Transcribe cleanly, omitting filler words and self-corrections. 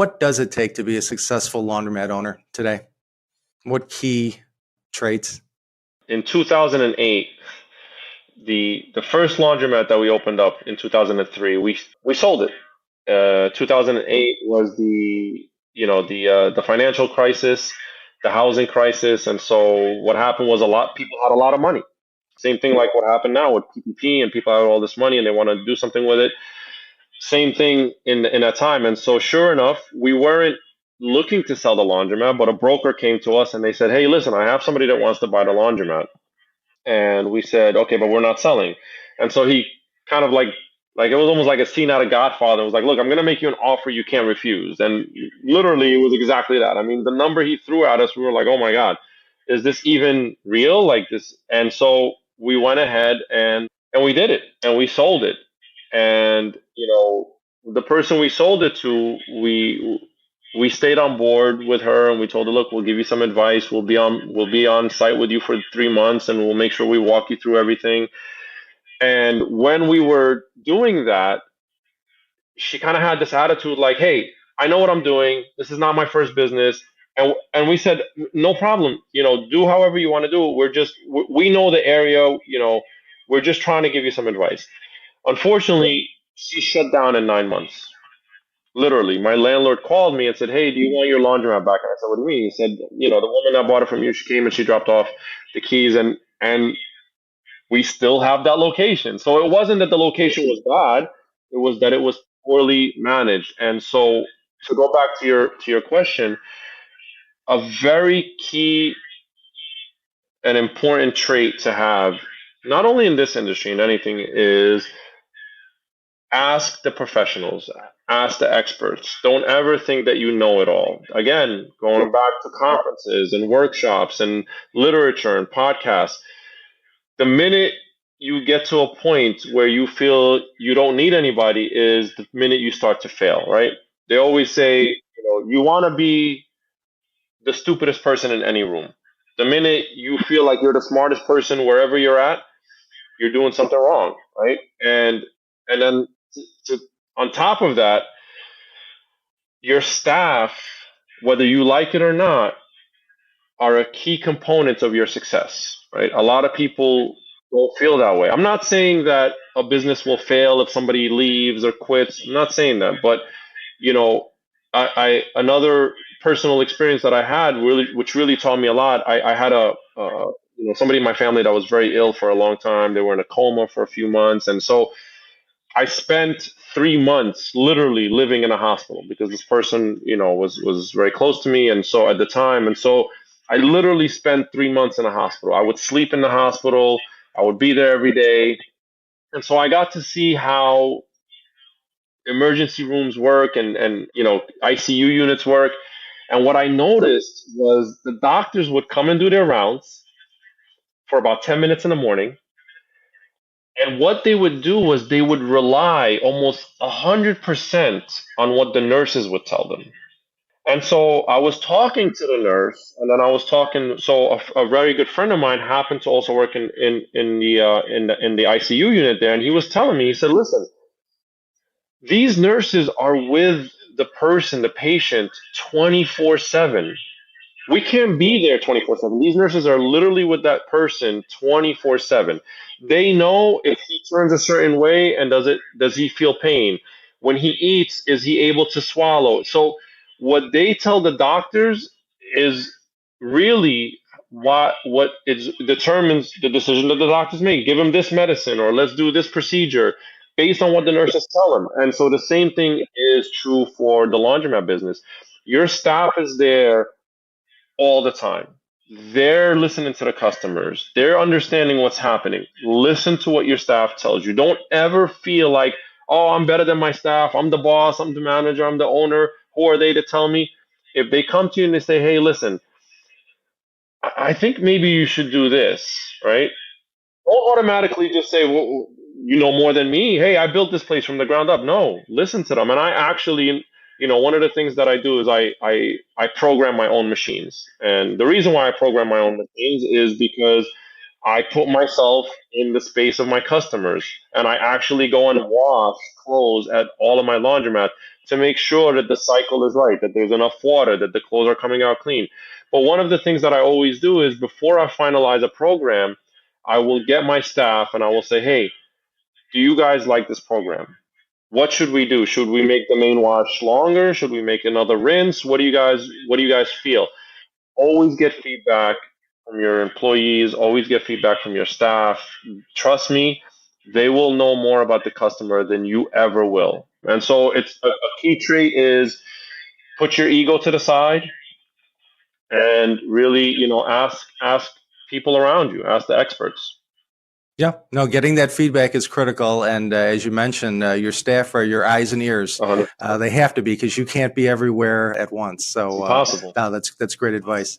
What does it take to be a successful laundromat owner today? What key traits? In 2008, the first laundromat that we opened up in 2003, we sold it. 2008 was the financial crisis, the housing crisis, and so what happened was people had a lot of money. Same thing like what happened now with PPP, and people have all this money and they want to do something with it. Same thing in that time. And so sure enough, we weren't looking to sell the laundromat, but a broker came to us and they said, hey, listen, I have somebody that wants to buy the laundromat. And we said, okay, but we're not selling. And so he kind of like it was almost like a scene out of Godfather. It was like, look, I'm going to make you an offer you can't refuse. And literally it was exactly that. I mean, the number he threw at us, we were like, oh my God, is this even real? Like this. And so we went ahead and we did it and we sold it. And, the person we sold it to, we stayed on board with her and we told her, look, we'll give you some advice. We'll be on site with you for 3 months and we'll make sure we walk you through everything. And when we were doing that, she kind of had this attitude like, hey, I know what I'm doing. This is not my first business. And we said, no problem. Do however you want to do it. We know the area, we're just trying to give you some advice. Unfortunately, she shut down in 9 months. Literally, my landlord called me and said, hey, do you want your laundromat back? And I said, what do you mean? He said, the woman that bought it from you, she came and she dropped off the keys and we still have that location. So it wasn't that the location was bad. It was that it was poorly managed. And so to go back to your question, a very key and important trait to have, not only in this industry, in anything, is ask the professionals, ask the experts. Don't ever think that you know it all. Again, going back to conferences and workshops and literature and podcasts, the minute you get to a point where you feel you don't need anybody is the minute you start to fail, right? They always say, you want to be the stupidest person in any room. The minute you feel like you're the smartest person wherever you're at, you're doing something wrong, right? And then on top of that, your staff, whether you like it or not, are a key component of your success, right? A lot of people don't feel that way. I'm not saying that a business will fail if somebody leaves or quits. I'm not saying that, but I another personal experience that I had which really taught me a lot. I had somebody in my family that was very ill for a long time. They were in a coma for a few months, and so I spent 3 months literally living in a hospital because this person, was very close to me, and so at the time, and so I literally spent 3 months in a hospital. I would sleep in the hospital. I would be there every day, and so I got to see how emergency rooms work and ICU units work. And what I noticed was the doctors would come and do their rounds for about 10 minutes in the morning. And what they would do was they would rely almost 100% on what the nurses would tell them. And so I was talking to the nurse, and then I was talking. So a very good friend of mine happened to also work in the ICU unit there, and he was telling me, he said, "Listen, these nurses are with the person, the patient, 24/7. We can't be there 24/7. These nurses are literally with that person 24/7. They know if he turns a certain way and does he feel pain? When he eats, is he able to swallow?" So what they tell the doctors is really what determines the decision that the doctors make. Give him this medicine, or let's do this procedure based on what the nurses tell him. And so the same thing is true for the laundromat business. Your staff is there all the time. They're listening to the customers. They're understanding what's happening. Listen to what your staff tells you. Don't ever feel like, oh, I'm better than my staff. I'm the boss. I'm the manager. I'm the owner. Who are they to tell me? If they come to you and they say, hey, listen, I think maybe you should do this, right? Don't automatically just say, well, you know more than me. Hey, I built this place from the ground up. No, listen to them. And I actually, one of the things that I do is I program my own machines. And the reason why I program my own machines is because I put myself in the space of my customers, and I actually go and wash clothes at all of my laundromats to make sure that the cycle is right, that there's enough water, that the clothes are coming out clean. But one of the things that I always do is before I finalize a program, I will get my staff and I will say, hey, do you guys like this program? What should we do? Should we make the main wash longer? Should we make another rinse? What do you guys feel? Always get feedback from your employees, always get feedback from your staff. Trust me, they will know more about the customer than you ever will. And so it's a key trait is put your ego to the side and really, ask people around you, ask the experts. Yeah, no, getting that feedback is critical. And as you mentioned, your staff are your eyes and ears. They have to be because you can't be everywhere at once. So It's impossible. no, that's great advice.